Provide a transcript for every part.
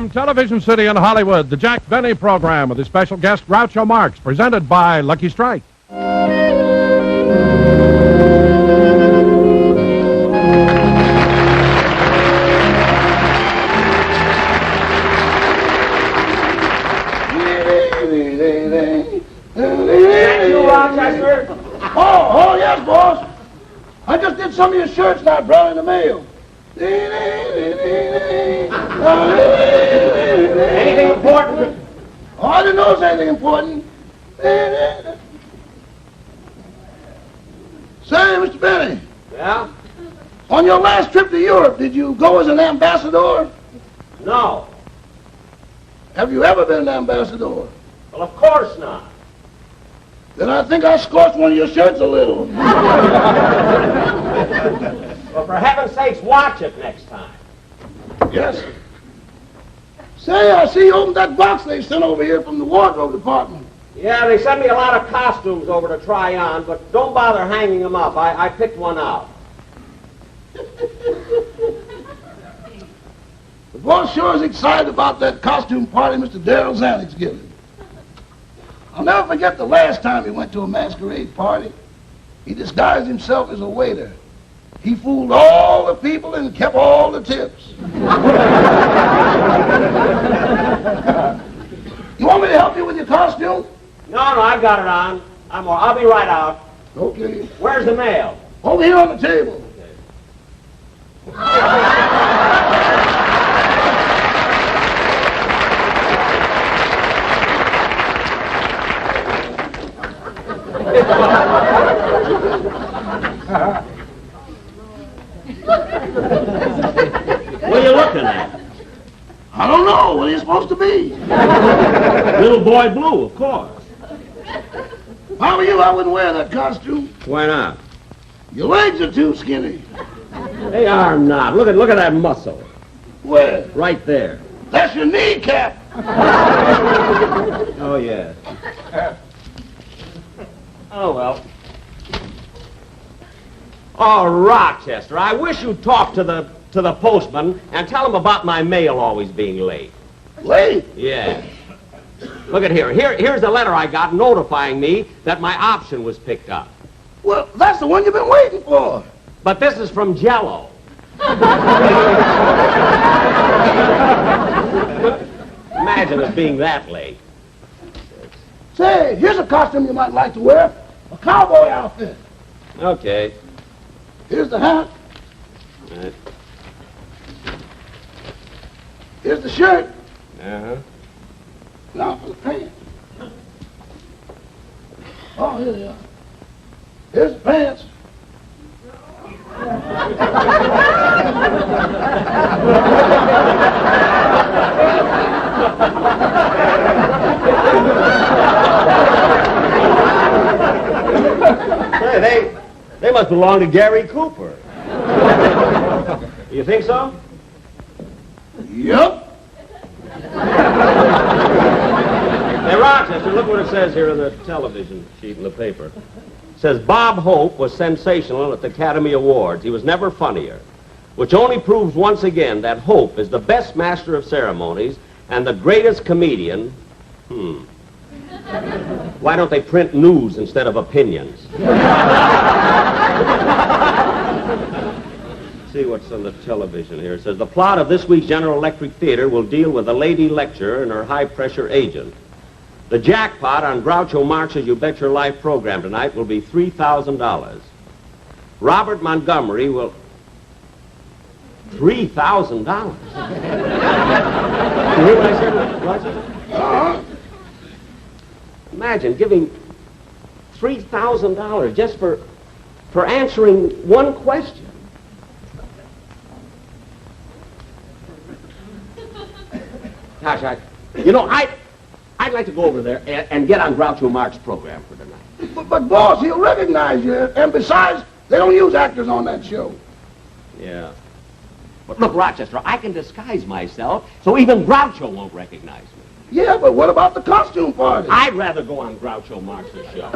From Television City in Hollywood, the Jack Benny program with his special guest, Groucho Marx, presented by Lucky Strike. Oh, yes, boss. I just did some of your shirts that I brought in the mail. Anything important? Oh, I didn't know it was anything important. Say, Mr. Benny. Yeah? On your last trip to Europe, did you go as an ambassador? No. Have you ever been an ambassador? Well, of course not. Then I think I scorched one of your shirts a little. Well, for heaven's sakes, watch it next time. Yes. Say, I see you opened that box they sent over here from the wardrobe department. Yeah, they sent me a lot of costumes over to try on, but don't bother hanging them up. I picked one out. The boss sure is excited about that costume party Mr. Darrell Zanuck's giving. I'll never forget the last time he went to a masquerade party. He disguised himself as a waiter. He fooled all the people and kept all the tips. You want me to help you with your costume? No, I've got it on. I'll be right out. Okay. Where's the mail? Over here on the table. What are you looking at? I don't know. What are you supposed to be? Little Boy Blue, of course. If I were you, I wouldn't wear that costume. Why not? Your legs are too skinny. They are not. Look at that muscle. Where? Right there. That's your kneecap. Oh, yeah. Oh, well. Oh, Rochester, I wish you'd talk to the postman and tell him about my mail always being late. Late? Yeah. Look at here. Here's the letter I got notifying me that my option was picked up. Well, that's the one you've been waiting for. But this is from Jell-O. Imagine it being that late. Say, here's a costume you might like to wear. A cowboy outfit. Okay. Here's the hat. Right. Here's the shirt. Uh-huh. Now for the pants. Oh, here they are. Here's the pants. Hey, they must belong to Gary Cooper. You think so? Yup. Hey, Rochester, look what it says here on the television sheet in the paper. It says, Bob Hope was sensational at the Academy Awards. He was never funnier, which only proves once again that Hope is the best master of ceremonies and the greatest comedian. Why don't they print news instead of opinions? See what's on the television here. It says, the plot of this week's General Electric Theater will deal with a lady lecturer and her high-pressure agent. The jackpot on Groucho Marx's You Bet Your Life program tonight will be $3,000. Robert Montgomery will... $3,000? You hear what I said, Rochester? Imagine giving $3,000 just for answering one question. Gosh, I'd like to go over there and get on Groucho Marx's program for tonight. But boss, he'll recognize you. And besides, they don't use actors on that show. Yeah. But look, Rochester, I can disguise myself so even Groucho won't recognize me. Yeah, but what about the costume party? I'd rather go on Groucho Marx's show.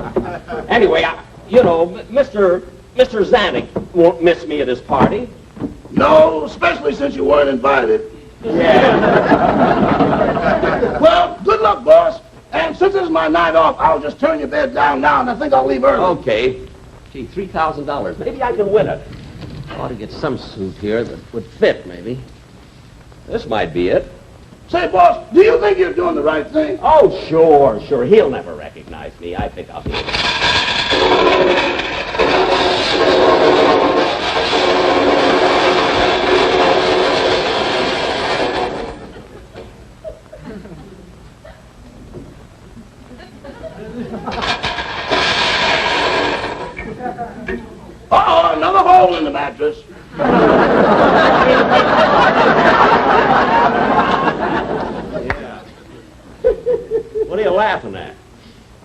Anyway, Mr. Zanuck won't miss me at his party. No, especially since you weren't invited. Yeah. Well, good luck, boss. And since it's my night off, I'll just turn your bed down now, and I think I'll leave early. Okay. Gee, $3,000. Maybe I can win it. I ought to get some suit here that would fit, maybe. This might be it. Say, boss, do you think you're doing the right thing? Oh, sure. He'll never recognize me. I think I'll be it. Uh-oh, another hole in the mattress. What are you laughing at?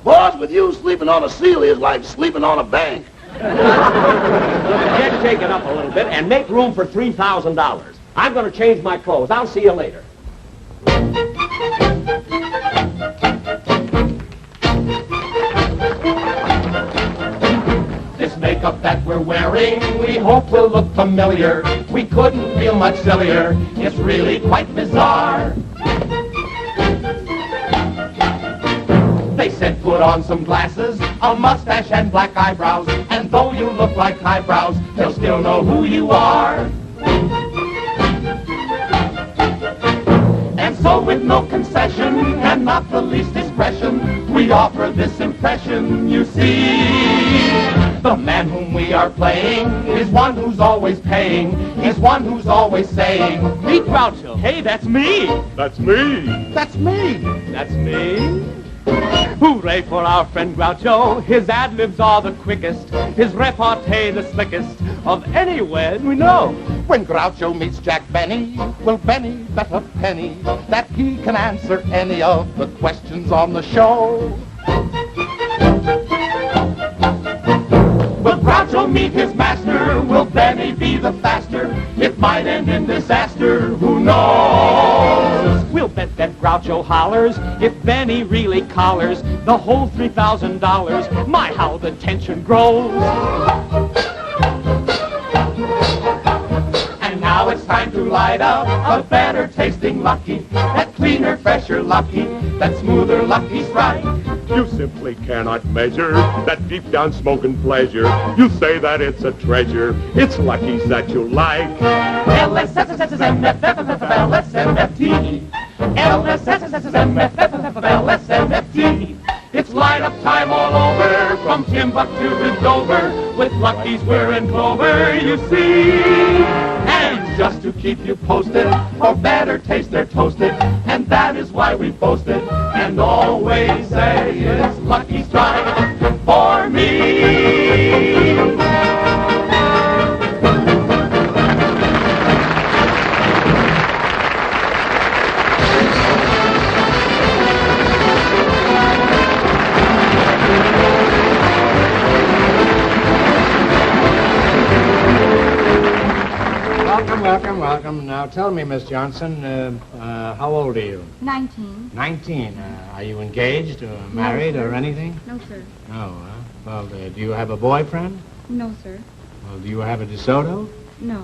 Boss, with you sleeping on a ceiling is like sleeping on a bank. Get shaken up a little bit and make room for $3,000. I'm going to change my clothes. I'll see you later. This makeup that we're wearing, we hope will look familiar. We couldn't feel much sillier. It's really quite bizarre. They said put on some glasses, a mustache and black eyebrows, and though you look like eyebrows, they'll still know who you are. And so with no concession and not the least discretion, we offer this impression, you see. The man whom we are playing is one who's always paying. He's one who's always saying, meet Groucho. Hey, that's me. That's me. That's me. That's me. Hooray for our friend Groucho. His ad-libs are the quickest, his repartee the slickest of anywhere we know. When Groucho meets Jack Benny, will Benny bet a penny that he can answer any of the questions on the show? Will Groucho meet his master? Will Benny be the faster? It might end in disaster, who knows? We'll bet that Groucho hollers if Benny really collars the whole $3,000. My, how the tension grows. And now it's time to light up a better tasting Lucky, that cleaner, fresher Lucky, that smoother Lucky Strike. You simply cannot measure that deep down smoking pleasure. You say that it's a treasure. It's Lucky's that you like. LSMFT. LSMFT. It's light up time all over, from Timbuktu to Dover. With Lucky's we're in clover, you see. And just to keep you posted, for better taste they're toasted, and that is why we boast it, and always say it's Lucky Strike for me. Welcome. Now tell me, Miss Johnson, how old are you? 19. 19. Are you engaged or married or anything? No, sir. No. Well, do you have a boyfriend? No, sir. Well, do you have a DeSoto? No.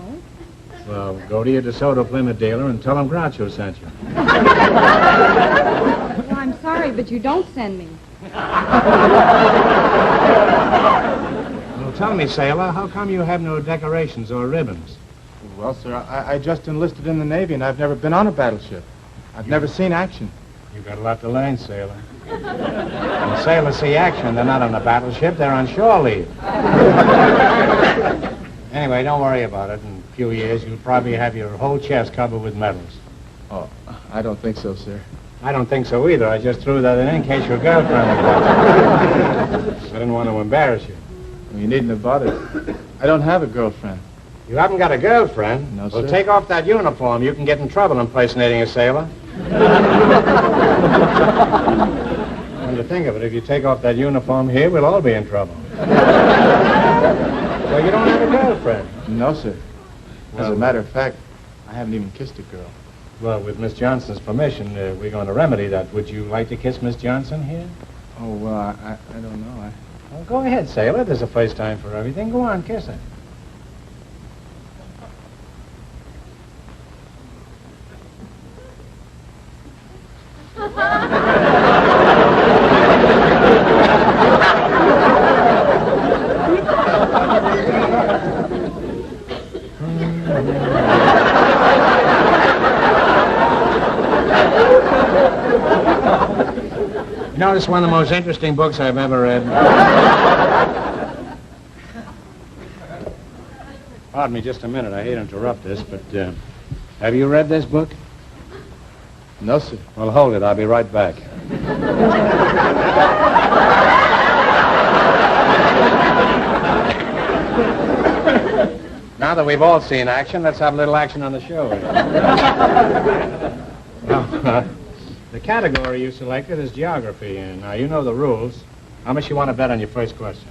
Well, go to your DeSoto Plymouth dealer and tell him Groucho sent you. Well, I'm sorry, but you don't send me. Well, tell me, sailor, how come you have no decorations or ribbons? Well, sir, I just enlisted in the Navy, and I've never been on a battleship. I've never seen action. You've got a lot to learn, sailor. When sailors see action, they're not on a battleship, they're on shore leave. Anyway, don't worry about it. In a few years, you'll probably have your whole chest covered with medals. Oh, I don't think so, sir. I don't think so either. I just threw that in case your girlfriend was watching. I didn't want to embarrass you. Well, you needn't have bothered. I don't have a girlfriend. You haven't got a girlfriend? No, Well, sir. take off that uniform. You can get in trouble impersonating a sailor. Come to think of it, if you take off that uniform here, we'll all be in trouble. So you don't have a girlfriend? No, sir. As Well- a matter of fact, I haven't even kissed a girl. Well, with Miss Johnson's permission, we're going to remedy that. Would you like to kiss Miss Johnson here? Oh, well, I don't know. Well, go ahead, sailor. There's a first time for everything. Go on, kiss her. You know, this is one of the most interesting books I've ever read. Pardon me just a minute. I hate to interrupt this, but have you read this book? No, sir. Well, hold it. I'll be right back. Now that we've all seen action, let's have a little action on the show. Now, the category you selected is geography, and now you know the rules. How much you want to bet on your first question?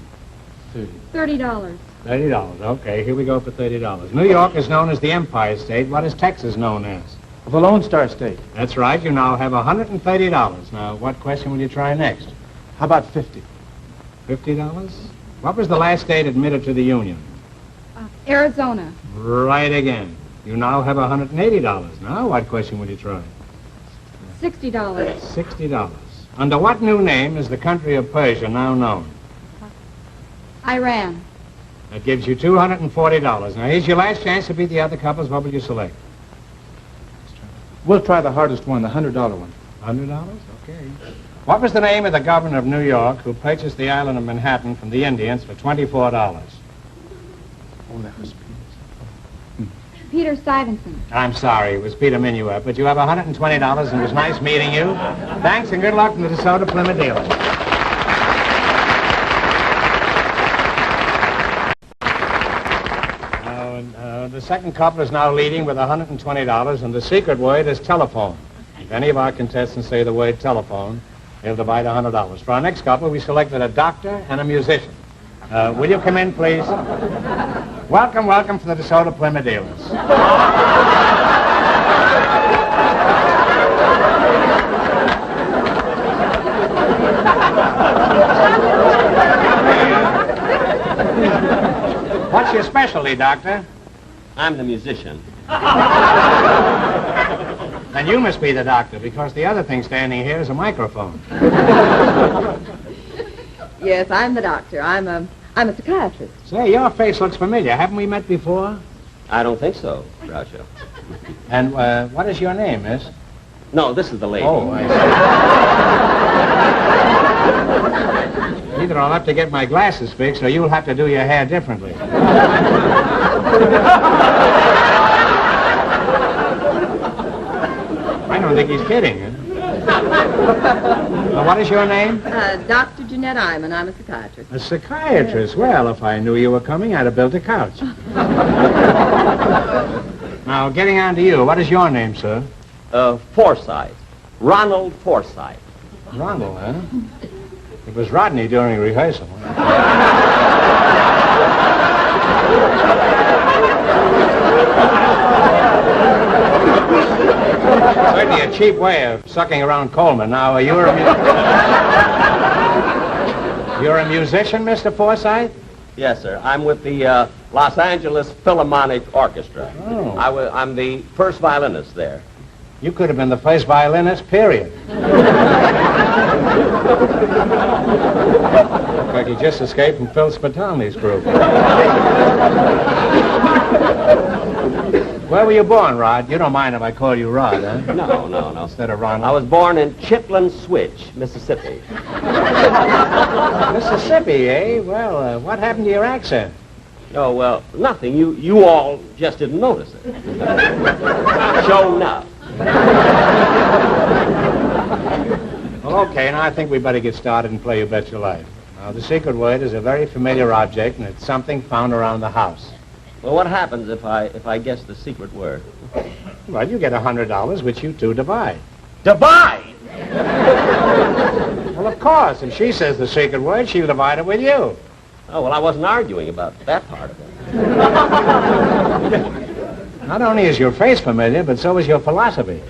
$30. $30. Okay, here we go for $30. New York is known as the Empire State. What is Texas known as? The Lone Star State. That's right. You now have $130. Now, what question will you try next? How about 50? $50? What was the last state admitted to the Union? Arizona. Right again. You now have $180. Now, what question will you try? $60. $60. Under what new name is the country of Persia now known? Iran. That gives you $240. Now, here's your last chance to beat the other couples. What will you select? We'll try the hardest one, the $100 one. $100? Okay. What was the name of the governor of New York who purchased the island of Manhattan from the Indians for $24? Oh, that was Peter Stuyvesant. I'm sorry, it was Peter Minuet, but you have $120 and it was nice meeting you. Thanks and good luck from the DeSoto Plymouth dealers. The second couple is now leading with $120, and the secret word is telephone. If any of our contestants say the word telephone, they'll divide $100. For our next couple, we selected a doctor and a musician. Will you come in, please? Welcome, welcome to the DeSoto Plymouth dealers. What's your specialty, doctor? I'm the musician. Then you must be the doctor, because the other thing standing here is a microphone. Yes, I'm the doctor. I'm a psychiatrist. Say, your face looks familiar. Haven't we met before? I don't think so, Groucho. And what is your name, miss? No, this is the lady. Oh, I see. Either I'll have to get my glasses fixed, or you'll have to do your hair differently. I don't think he's kidding. Huh? What is your name? Dr. Jeanette Iman. I'm a psychiatrist. A psychiatrist? Well, if I knew you were coming, I'd have built a couch. Now, getting on to you, what is your name, sir? Forsythe. Ronald Forsythe. Ronald, huh? It was Rodney during rehearsal. Certainly a cheap way of sucking around Coleman. Now, you're a musician, Mr. Forsythe? Yes, sir. I'm with the Los Angeles Philharmonic Orchestra. Oh. I'm the first violinist there. You could have been the first violinist, period. Looks like he just escaped from Phil Spitalny's group. Where were you born, Rod? You don't mind if I call you Rod, huh? No. Instead of Ronald. I was born in Chitlin Switch, Mississippi. Mississippi, eh? Well, what happened to your accent? Oh, well, nothing. You all just didn't notice it. Show enough. Well, okay, now I think we better get started and play You Bet Your Life. Now, the secret word is a very familiar object, and it's something found around the house. Well, what happens if I guess the secret word? Well, you get $100, which you two divide. Divide! Well, of course. If she says the secret word, she'll divide it with you. Oh, well, I wasn't arguing about that part of it. Not only is your face familiar, but so is your philosophy.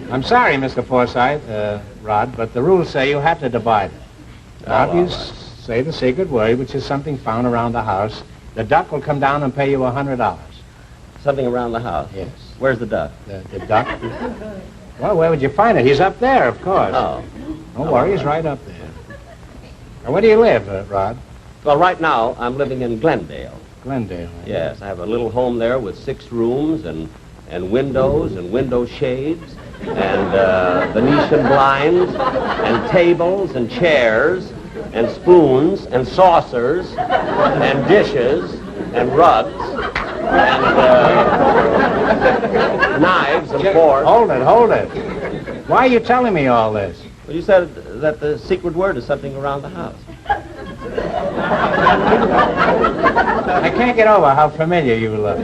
I'm sorry, Mr. Forsythe, Rod, but the rules say you have to divide it. Now, if you say the secret word, which is something found around the house, the duck will come down and pay you $100. Something around the house? Yes. Where's the duck? The duck? Well, where would you find it? He's up there, of course. Oh. Don't worry, he's right up there. Now, where do you live, Rod? Well, right now, I'm living in Glendale. Glendale. Yes, I have a little home there with 6 rooms and windows and window shades and Venetian blinds and tables and chairs and spoons and saucers and dishes and rugs and knives and forks. Hold it. Why are you telling me all this? Well, you said that the secret word is something around the house. I can't get over how familiar you look.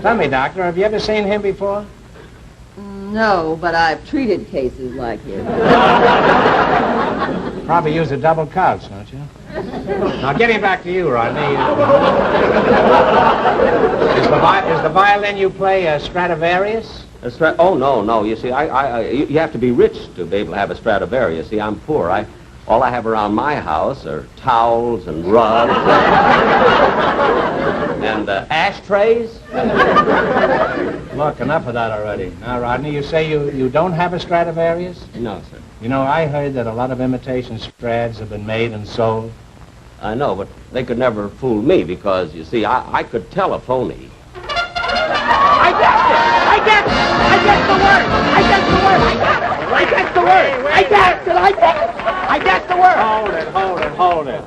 Tell me, Doctor, have you ever seen him before? No, but I've treated cases like him. Probably use a double couch, don't you? Now, getting back to you, Rodney. Is the violin you play a Stradivarius? Oh, no. You see, you have to be rich to be able to have a Stradivarius. See, I'm poor. All I have around my house are towels and rugs and ashtrays. Look, enough of that already. Now, Rodney, you say you don't have a Stradivarius? No, sir. You know, I heard that a lot of imitation Strads have been made and sold. I know, but they could never fool me because, you see, I could tell a phony. I guessed it! I guessed the word! I guessed the word! Hold it.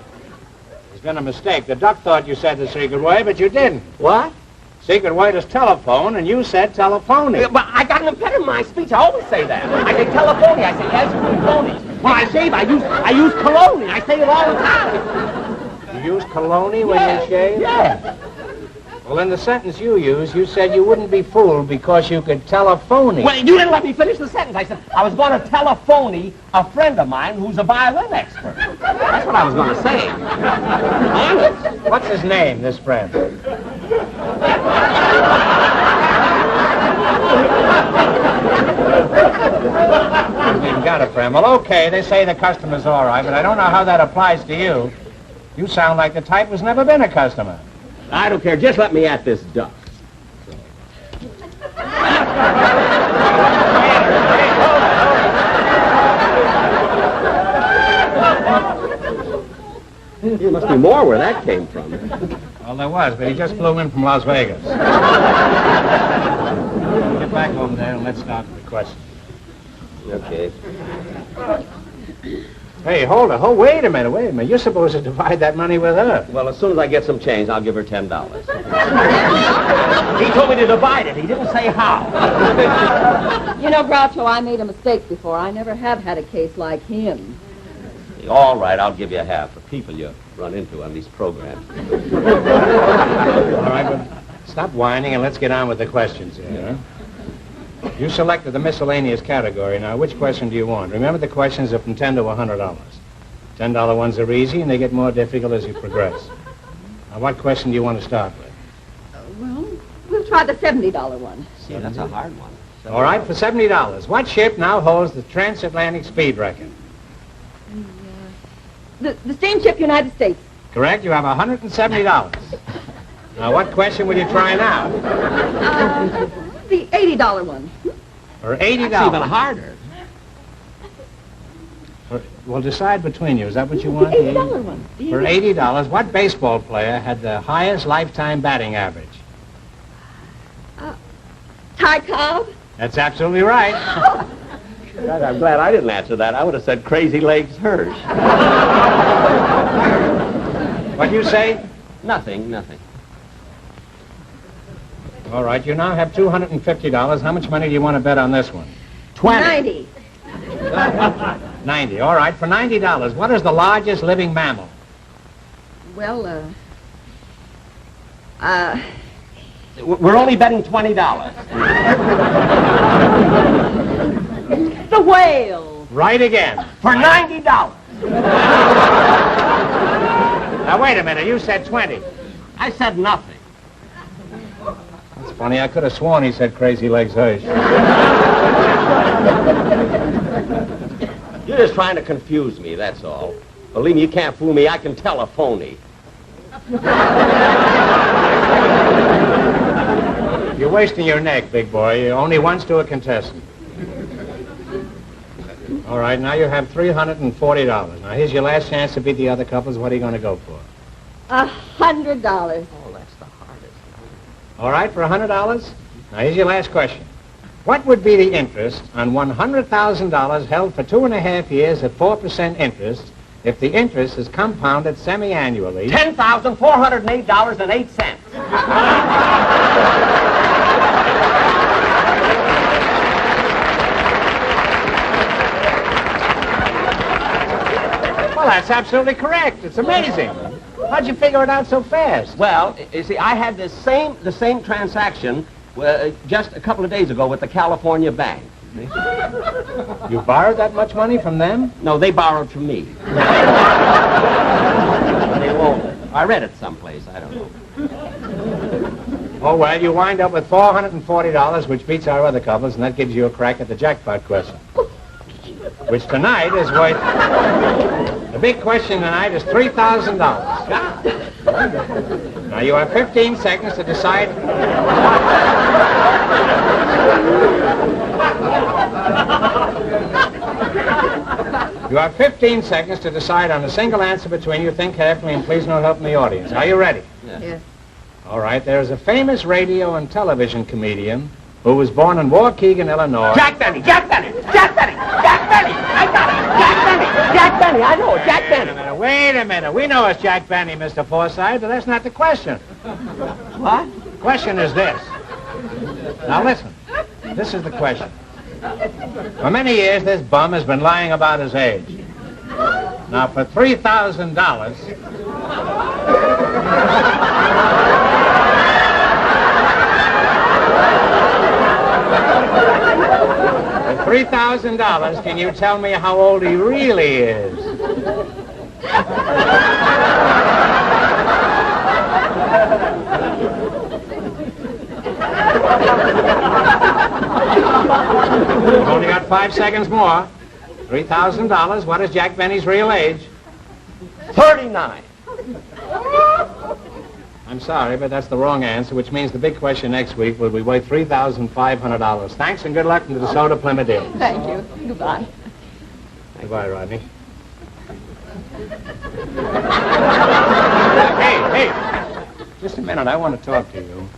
There's been a mistake. The duck thought you said the secret word, but you didn't. What? Secret word is telephone, and you said telephony. But I got an impediment in my speech. I always say that. I say telephony. I say as phony. When I shave, I use cologne. I say it all the time. You use cologne when you shave? Yes. Well, in the sentence you said you wouldn't be fooled because you could telephony. Well, you didn't let me finish the sentence. I said I was going to telephony a friend of mine who's a violin expert. That's what I was going to say. Honest. What's his name, this friend? You even got a friend. Well, okay, they say the customer's all right, but I don't know how that applies to you. You sound like the type who's never been a customer. I don't care. Just let me at this duck. There must be more where that came from. Well, there was, but he just flew in from Las Vegas. Get back home there and let's start with the question. Okay. Hey, hold it. Oh, wait a minute. You're supposed to divide that money with her. Well, as soon as I get some change, I'll give her $10. He told me to divide it. He didn't say how. You know, Groucho, I made a mistake before. I never have had a case like him. All right, I'll give you half. The people you run into on these programs. All right, but stop whining and let's get on with the questions here. You selected the miscellaneous category. Now, which question do you want? Remember, the questions are from $10 to $100. $10 ones are easy, and they get more difficult as you progress. Now, what question do you want to start with? Well, we'll try the $70 one. See, that's a hard one. All right, for $70. What ship now holds the transatlantic speed record? The steamship United States. Correct. You have $170. Now, what question will you try now? The $80 one. For $80. That's even harder. Well, decide between you. Is that what you want? The $80 one. For $80, what baseball player had the highest lifetime batting average? Ty Cobb. That's absolutely right. God, I'm glad I didn't answer that. I would have said Crazy Legs Hirsch. What'd you say? Nothing. All right, you now have $250. How much money do you want to bet on this one? 90. 90. All right, for $90, what is the largest living mammal? Well, We're only betting $20. the whale. Right again. For $90. Now, wait a minute. You said 20. I said nothing. That's funny. I could have sworn he said Crazy Legs Hirsch. You're just trying to confuse me, that's all. Believe me, you can't fool me. I can tell a phony. You're wasting your neck, big boy. You only once to a contestant. All right, now you have $340. Now, here's your last chance to beat the other couples. What are you going to go for? $100. Oh, that's the hardest. All right, for $100? Now, here's your last question. What would be the interest on $100,000 held for 2.5 years at 4% interest if the interest is compounded semi-annually? $10,408.08. Well, that's absolutely correct. It's amazing. How'd you figure it out so fast? Well, you see, I had the same transaction just a couple of days ago with the California Bank. You borrowed that much money from them? No, they borrowed from me. They won't. I read it someplace. I don't know. Oh, well, you wind up with $440, which beats our other couples, and that gives you a crack at the jackpot question. Which tonight is worth... The big question tonight is $3,000. Now, you have 15 seconds to decide... You have 15 seconds to decide on a single answer between you. Think carefully, and please no help from the audience. Are you ready? Yes. All right, there's a famous radio and television comedian who was born in Waukegan, Illinois. Jack Benny! I got it! Jack Benny! I know it, Jack Benny! Wait a minute. We know it's Jack Benny, Mr. Forsythe, but that's not the question. What? The question is this. Now listen. This is the question. For many years, this bum has been lying about his age. Now, for $3,000... For $3,000, can you tell me how old he really is? You've only got 5 seconds more. $3,000. What is Jack Benny's real age? 39. I'm sorry, but that's the wrong answer, which means the big question next week will be worth $3,500. Thanks and good luck to the DeSoto Plymouth Deals. Thank you. Goodbye. Goodbye, Rodney. Hey, just a minute. I want to talk to you.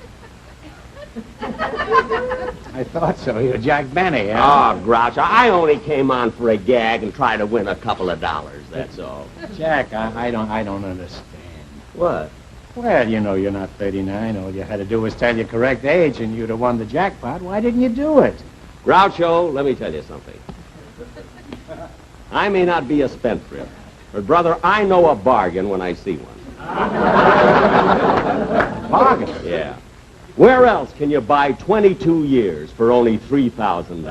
I thought so. You're Jack Benny, huh? Oh, Groucho, I only came on for a gag and try to win a couple of dollars, that's all. Jack, I don't understand. What? Well, you know you're not 39. All you had to do was tell your correct age and you'd have won the jackpot. Why didn't you do it? Groucho, let me tell you something. I may not be a spendthrift, but, brother, I know a bargain when I see one. Bargain? Yeah. Where else can you buy 22 years for only $3,000?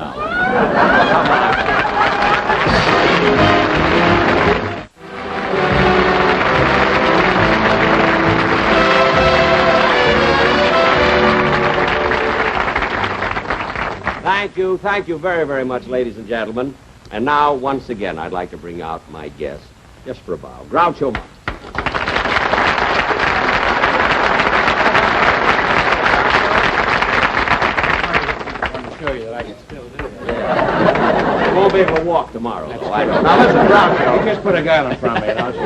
Thank you very, very much, ladies and gentlemen. And now, once again, I'd like to bring out my guest, just for a bow, Groucho Marx. I won't be able to walk tomorrow, though. I don't. Now, listen, Groucho. You just put a girl in front of me, and I'll show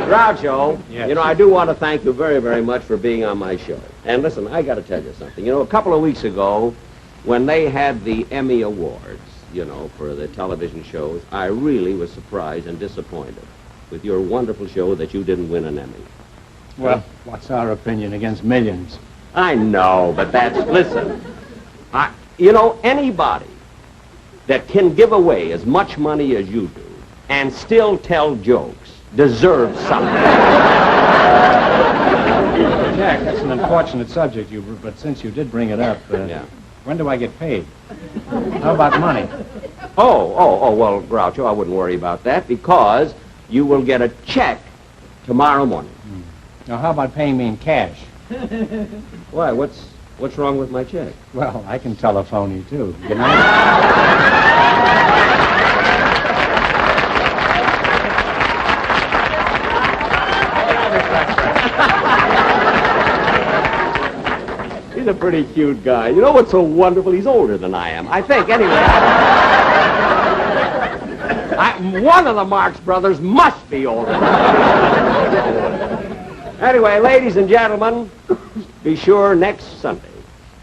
Groucho, Yes. you know, I do want to thank you very, very much for being on my show. And listen, I got to tell you something. You know, a couple of weeks ago, when they had the Emmy Awards, you know, for the television shows, I really was surprised and disappointed with your wonderful show that you didn't win an Emmy. Well, what's our opinion against millions? I know, but listen, you know, anybody that can give away as much money as you do and still tell jokes deserves something. Jack, that's an unfortunate subject, but since you did bring it up, Yeah. when do I get paid? How about money? Oh, well, Groucho, I wouldn't worry about that because you will get a check tomorrow morning. Now, how about paying me in cash? Why, what's wrong with my check? Well, I can telephone you, too. Good night. pretty cute guy. You know what's so wonderful? He's older than I am. I think, anyway. One of the Marx brothers must be older. Anyway, ladies and gentlemen, be sure next Sunday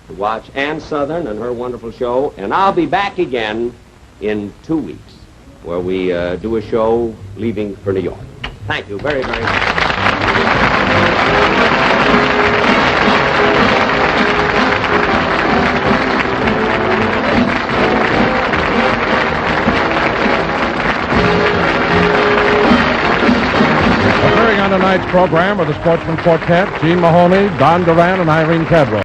to watch Ann Southern and her wonderful show, and I'll be back again in 2 weeks, where we do a show leaving for New York. Thank you very, very much. Appearing on tonight's program are the Sportsman Quartet, Gene Mahoney, Don Duran, and Irene Cadwell.